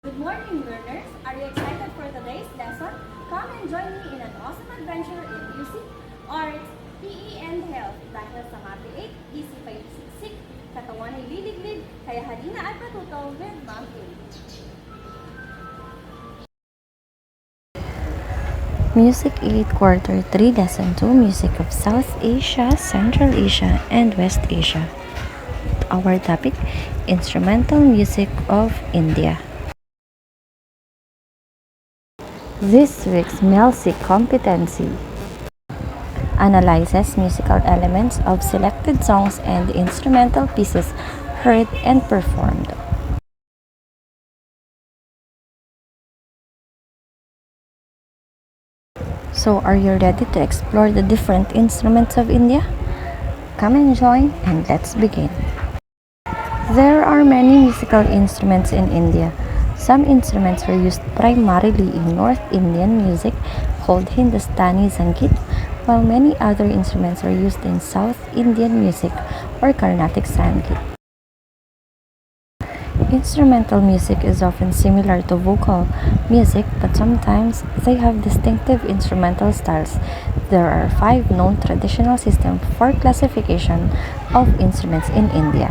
Good morning, learners! Are you excited for today's lesson? Come and join me in an awesome adventure in music, arts, PE, and health. Dahil sa Mati 8, isip ay siksik, katawan ay liliglig, kaya halina at matuto with Ma'am A. Music 8 Quarter 3 Lesson 2 Music of South Asia, Central Asia, and West Asia. Our topic, Instrumental Music of India. This week's music competency analyzes musical elements of selected songs and instrumental pieces heard and performed. So, are you ready to explore the different instruments of India? Come and join, and let's begin. There are many musical instruments in India. Some instruments were used primarily in North Indian music called Hindustani Sangeet, while many other instruments are used in South Indian music or Carnatic Sangeet. Instrumental music is often similar to vocal music, but sometimes they have distinctive instrumental styles. There are 5 known traditional systems for classification of instruments in India.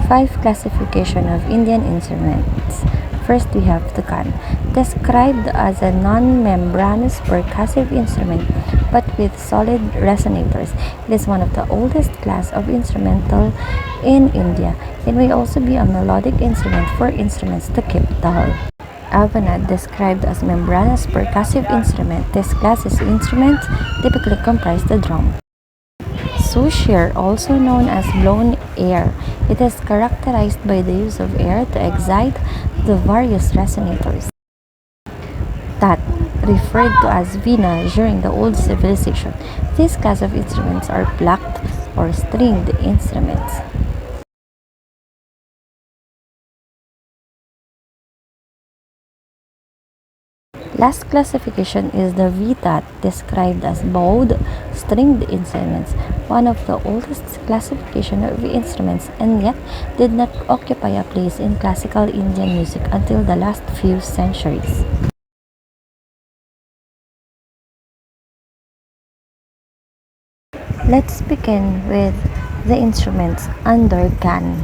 5 classification of Indian instruments. First, we have the kan, described as a non-membranous percussive instrument but with solid resonators. It is one of the oldest class of instrumental in India. It may also be a melodic instrument for instruments to keep tone. Avanad, described as membranous percussive instrument. This class is instruments typically comprise the drum. Sushir, also known as blown air. It is characterized by the use of air to excite the various resonators. Tat, referred to as Veena during the old civilization. This class of instruments are plucked or stringed instruments. Last classification is the Vitat, described as bowed stringed instruments, one of the oldest classification of instruments, and yet did not occupy a place in classical Indian music until the last few centuries. Let's begin with the instruments under Kan.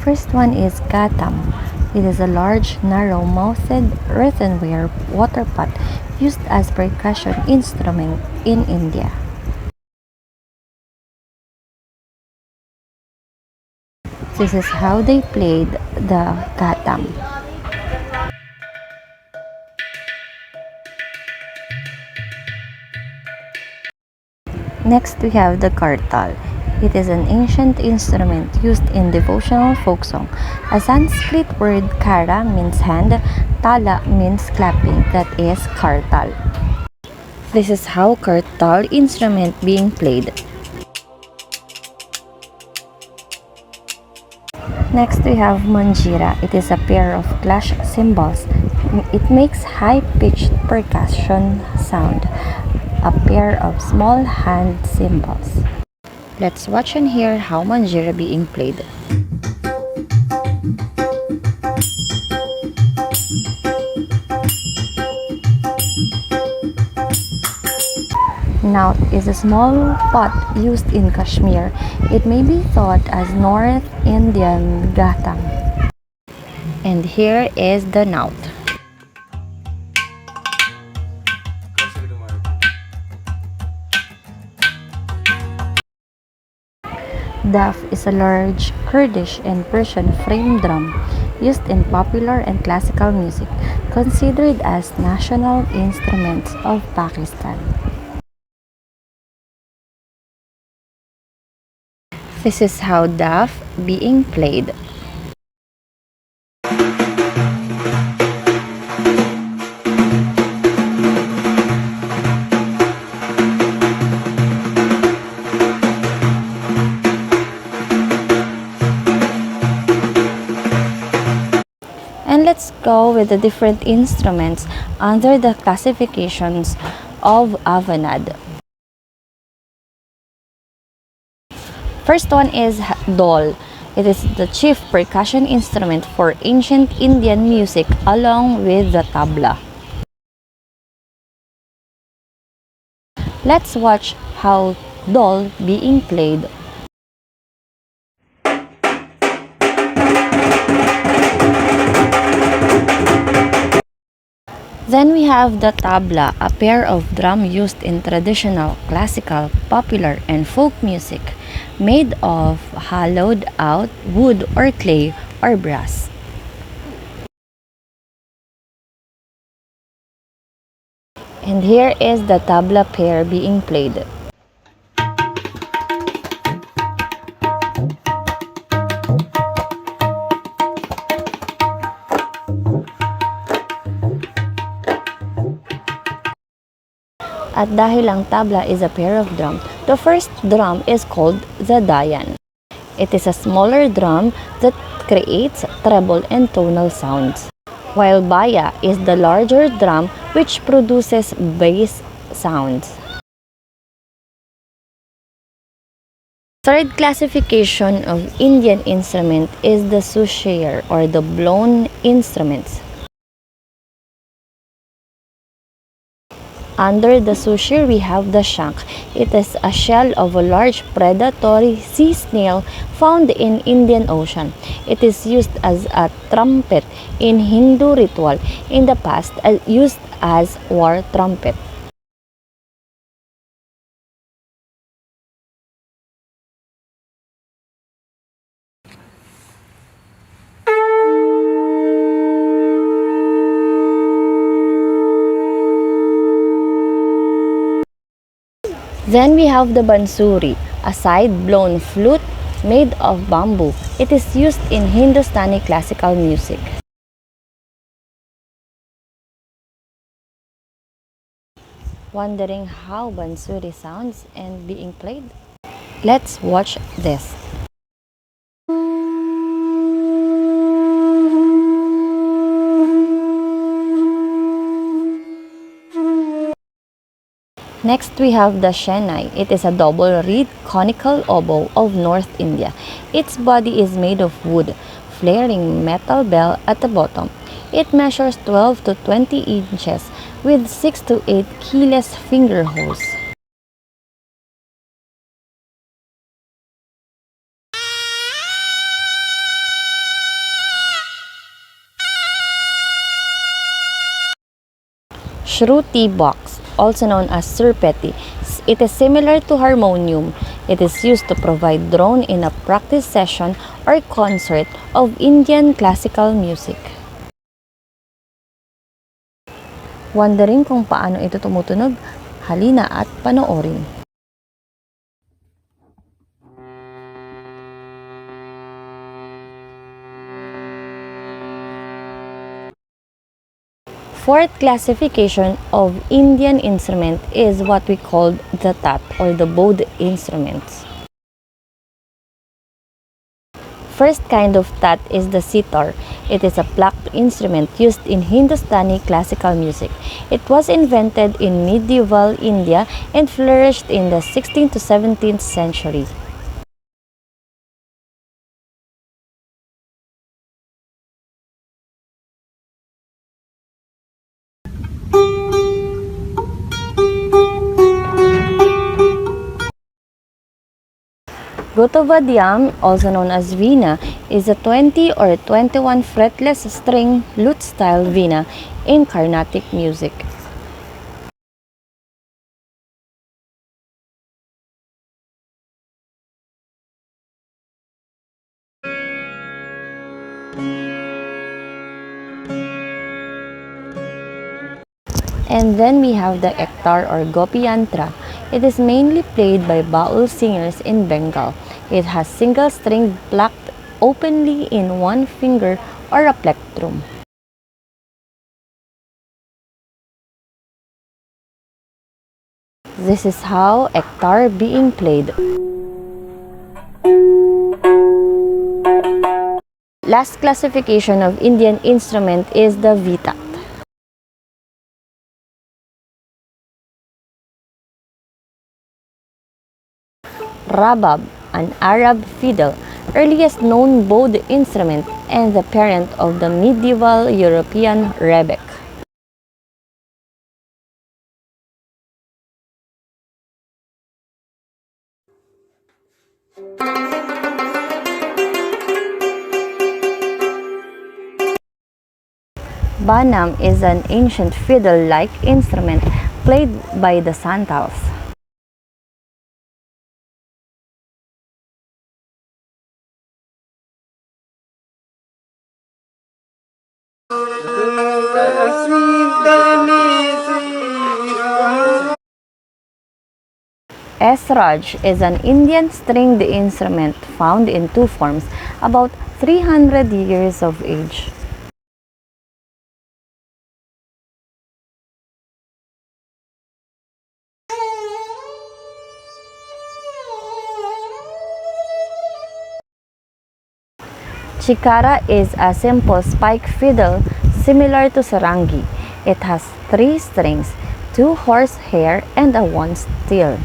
First one is Gatam. It is a large, narrow-mouthed earthenware water pot used as percussion instrument in India. This is how they played the Gatam. Next, we have the Kartal. It is an ancient instrument used in devotional folk song. A Sanskrit word kara means hand, tala means clapping, that is kartal. This is how kartal instrument being played. Next we have Manjira. It is a pair of clash cymbals. It makes high-pitched percussion sound. A pair of small hand cymbals. Let's watch and hear how Manjira being played. Naut is a small pot used in Kashmir. It may be thought as North Indian Gatam. And here is the Naut. Daf is a large Kurdish and Persian frame drum used in popular and classical music, considered as national instruments of Pakistan. This is how Daf being played. And let's go with the different instruments under the classifications of Avanad. First one is dol. It is the chief percussion instrument for ancient Indian music along with the tabla. Let's watch how dol being played. Then we have the tabla, a pair of drum used in traditional, classical, popular, and folk music, made of hollowed out wood or clay or brass. And here is the tabla pair being played. At dahil ang tabla is a pair of drum, the first drum is called the dayan. It is a smaller drum that creates treble and tonal sounds, while baya is the larger drum which produces bass sounds. Third classification of Indian instrument is the sushair or the blown instruments. Under the sushair, we have the shank. It is a shell of a large predatory sea snail found in Indian Ocean. It is used as a trumpet in Hindu ritual. In the past, used as war trumpet. Then we have the Bansuri, a side-blown flute made of bamboo. It is used in Hindustani classical music. Wondering how Bansuri sounds and being played? Let's watch this. Next, we have the Shenai. It is a double-reed conical oboe of North India. Its body is made of wood, flaring metal bell at the bottom. It measures 12 to 20 inches with 6 to 8 keyless finger holes. Shruti box, also known as surpeti. It is similar to harmonium. It is used to provide drone in a practice session or concert of Indian classical music. Wondering kung paano ito tumutunog? Halina at panoorin. Fourth classification of Indian instrument is what we call the tat or the bowed instruments. First kind of tat is the sitar. It is a plucked instrument used in Hindustani classical music. It was invented in medieval India and flourished in the 16th to 17th century. Gotovadiyam, also known as veena, is a 20 or 21 fretless string lute-style veena in Carnatic music. And then we have the ektar or gopi yantra. It is mainly played by baul singers in Bengal. It has single string plucked openly in one finger or a plectrum. This is how ektar being played. Last classification of Indian instrument is the vita. Rabab, an Arab fiddle, earliest known bowed instrument and the parent of the medieval European rebec. Banam is an ancient fiddle-like instrument played by the Santals. Esraj is an Indian stringed instrument found in two forms, about 300 years of age. Chikara is a simple spike fiddle similar to sarangi. It has 3 strings, 2 horsehair, and a 1 steel.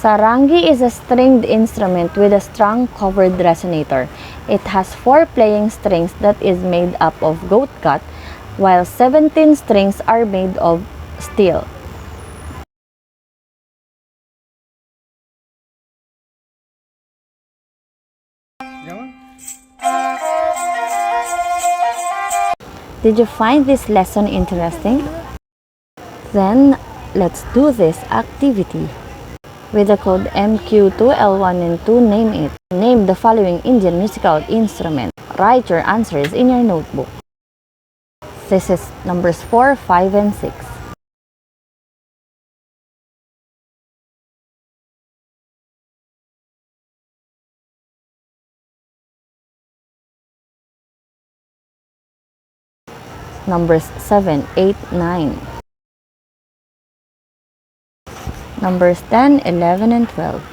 Sarangi is a stringed instrument with a strong covered resonator. It has 4 playing strings that is made up of goat gut, while 17 strings are made of steel. Did you find this lesson interesting? Then let's do this activity. With the code MQ2L1 and 2, name it. Name the following Indian musical instrument. Write your answers in your notebook. This is numbers 4, 5, and 6. Numbers 7, 8, 9. Numbers 10, 11, and 12.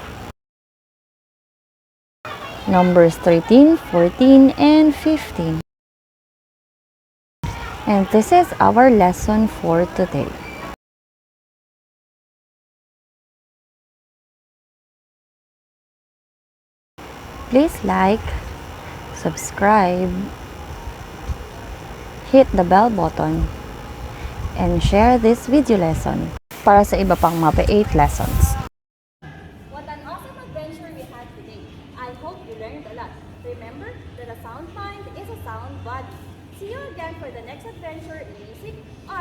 Numbers 13, 14, and 15. And this is our lesson for today. Please like, subscribe, hit the bell button, and share this video lesson para sa iba pang MAPE 8 lessons. What an awesome adventure we had today. I hope you learned a lot. Remember that a sound mind is a sound body. See you again for the next adventure in music, art,